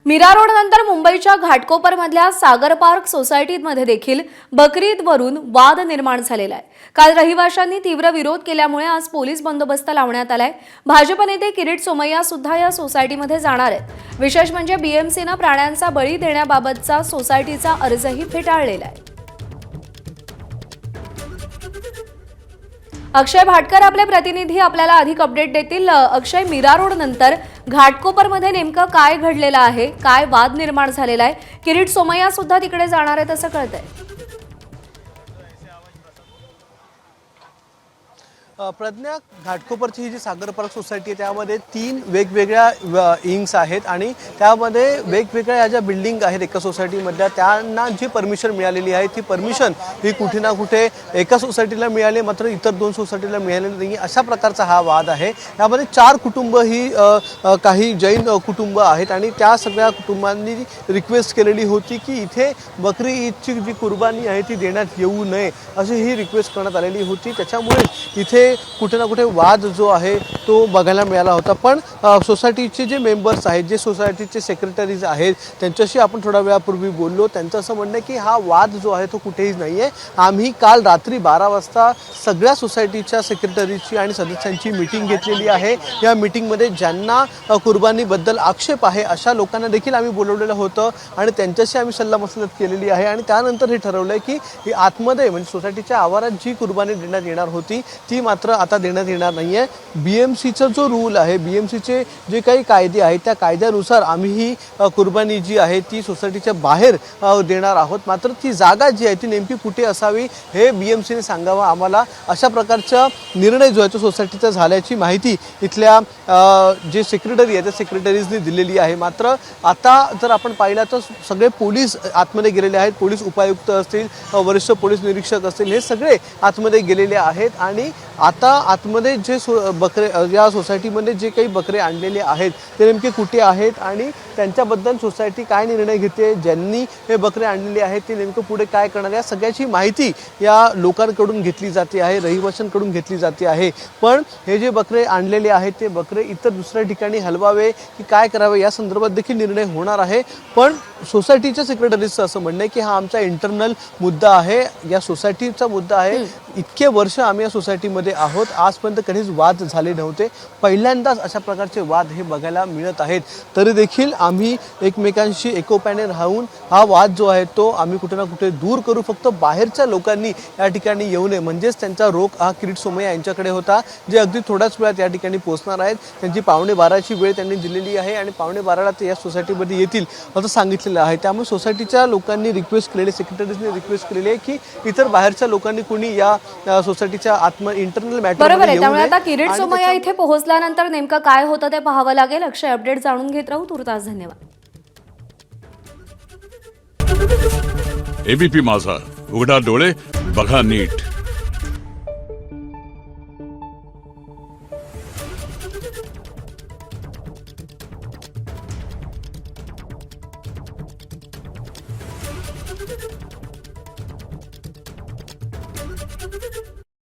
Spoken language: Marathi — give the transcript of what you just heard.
मीरा रोड नंतर मुंबईच्या घाटकोपरमधल्या सागर पार्क सोसायटीमध्ये देखील बकरीदवरून वाद निर्माण झालेला आहे। काल रहिवाशांनी तीव्र विरोध केल्यामुळे आज पोलीस बंदोबस्त लावण्यात आलाय। भाजप नेते किरीट सोमय्या सुद्धा या सोसायटीमध्ये जाणार आहेत। विशेष म्हणजे बीएमसीने प्राण्यांचा बळी देण्याबाबतचा सोसायटीचा अर्जही फेटाळलेला आहे। अक्षय भाटकर आपले प्रतिनिधी आपल्याला अधिक अपडेट देतील। अक्षय, मीरा रोड नंतर घाटकोपरमध्ये नेमकं काय घडलेलं आहे, काय वाद निर्माण झालेला आहे? किरीट सोमय्या सुद्धा तिकडे जाणार आहेत असं कळतंय। प्रज्ञा, घाटकोपरची ही जी सागर पार्क सोसायटी आहे त्यामध्ये 3 वेगवेगळ्या इंग्स आहेत आणि त्यामध्ये वेगवेगळ्या या ज्या बिल्डिंग आहेत एका सोसायटीमधल्या त्यांना जी परमिशन मिळालेली आहे ती परमिशन ही कुठे ना कुठे एका सोसायटीला मिळाली, मात्र इतर 2 सोसायटीला मिळालेली नाही। अशा प्रकारचा हा वाद आहे। यामध्ये 4 कुटुंब ही काही जैन कुटुंब आहेत आणि त्या सगळ्या कुटुंबांनी रिक्वेस्ट केलेली होती की इथे बकरी ईदची जी कुर्बानी आहे ती देण्यात येऊ नये अशी ही रिक्वेस्ट करण्यात आलेली होती। त्याच्यामुळे इथे कुठे ना कुठे वाद जो आहे तो बघायला मिळाला होता। पण सोसायटीचे जे मेंबर्स आहेत, जे सोसायटीचे सेक्रेटरीज आहेत, त्यांच्याशी आपण थोड्या वेळापूर्वी बोललो। त्यांचं असं म्हणणं आहे की हा वाद जो आहे तो कुठेही नाही आहे। आम्ही काल रात्री 12 वाजता सगळ्या सोसायटीच्या सेक्रेटरीची आणि सदस्यांची मीटिंग घेतलेली आहे। या मीटिंगमध्ये ज्यांना कुर्बानीबद्दल आक्षेप आहे अशा लोकांना देखील आम्ही बोलवलेलं होतं आणि त्यांच्याशी आम्ही सल्लामसलत केलेली आहे आणि त्यानंतर हे ठरवलं आहे की आतमध्ये म्हणजे सोसायटीच्या आवारात जी कुर्बानी देण्यात येणार होती ती मात्र आता देण्यात येणार नाही आहे। बीएमसीचा जो रूल आहे, बीएमसीचे जे काही कायदे आहेत त्या कायद्यानुसार आम्ही ही कुर्बानी जी आहे ती सोसायटीच्या बाहेर देणार आहोत। मात्र ती जागा जी आहे ती नेमकी कुठे असावी हे बीएमसीने सांगावं आम्हाला, अशा प्रकारचा निर्णय जो आहे तो सोसायटीचा झाल्याची माहिती इथल्या जे सेक्रेटरी आहेत त्या सेक्रेटरीजने दिलेली आहे। मात्र आता जर आपण पाहिलं तर सगळे पोलीस आतमध्ये गेलेले आहेत। पोलीस उपायुक्त असतील, वरिष्ठ पोलीस निरीक्षक असतील, हे सगळे आतमध्ये गेलेले आहेत आणि आता आतमध्ये जे बकरे या सोसायटीमध्ये जे काही बकरे आणलेले आहेत ते नेमके कुठे आहेत आणि त्यांच्याबद्दल सोसायटी काय निर्णय घेते, ज्यांनी हे बकरे आणलेले आहेत ते नेमकं पुढे काय करणार, या सगळ्याची माहिती या लोकांकडून घेतली जाते आहे, रहिवाशांकडून घेतली जाते आहे। पण हे जे बकरे आणलेले आहेत ते बकरे इतर दुसऱ्या ठिकाणी हलवावे की काय करावे या संदर्भात देखील निर्णय होणार आहे। पण सोसायटीच्या सेक्रेटरीचं असं म्हणणं आहे की हा आमचा इंटरनल मुद्दा आहे, या सोसायटीचा मुद्दा आहे। इतके वर्ष आम्ही या सोसायटीमध्ये आहोत, आजपर्यंत कधीच वाद झाले नव्हते, पहिल्यांदाच अशा प्रकारचे वाद हे बघायला मिळत आहेत। तरी देखील आम्ही एकमेकांशी एकोप्याने राहून हा वाद जो आहे तो आम्ही कुठे ना कुठे दूर करू। फक्त बाहेरच्या लोकांनी या ठिकाणी येऊ नये, म्हणजेच त्यांचा रोख हा किरीट सोमय्या यांच्याकडे होता, जे अगदी थोड्याच वेळात या ठिकाणी पोहोचणार आहेत। त्यांची 11:15ची वेळ त्यांनी दिलेली आहे आणि 11:15ला ते या सोसायटीमध्ये येतील असं सांगितलेलं आहे। त्यामुळे सोसायटीच्या लोकांनी रिक्वेस्ट केलेली, सेक्रेटरीजने रिक्वेस्ट केलेली आहे की इतर बाहेरच्या लोकांनी कोणी या सोसायटीच्या इंटरनल मॅटर बरोबर आहे। त्यामुळे आता किरीट सोमय्या इथे पोहोचल्यानंतर नेमकं काय होतं ते पाहावं लागेल। अक्षय, अपडेट जाणून घेत राहू। तुर्तास धन्यवाद। एबीपी माझा, उघडा डोळे बघा नीट।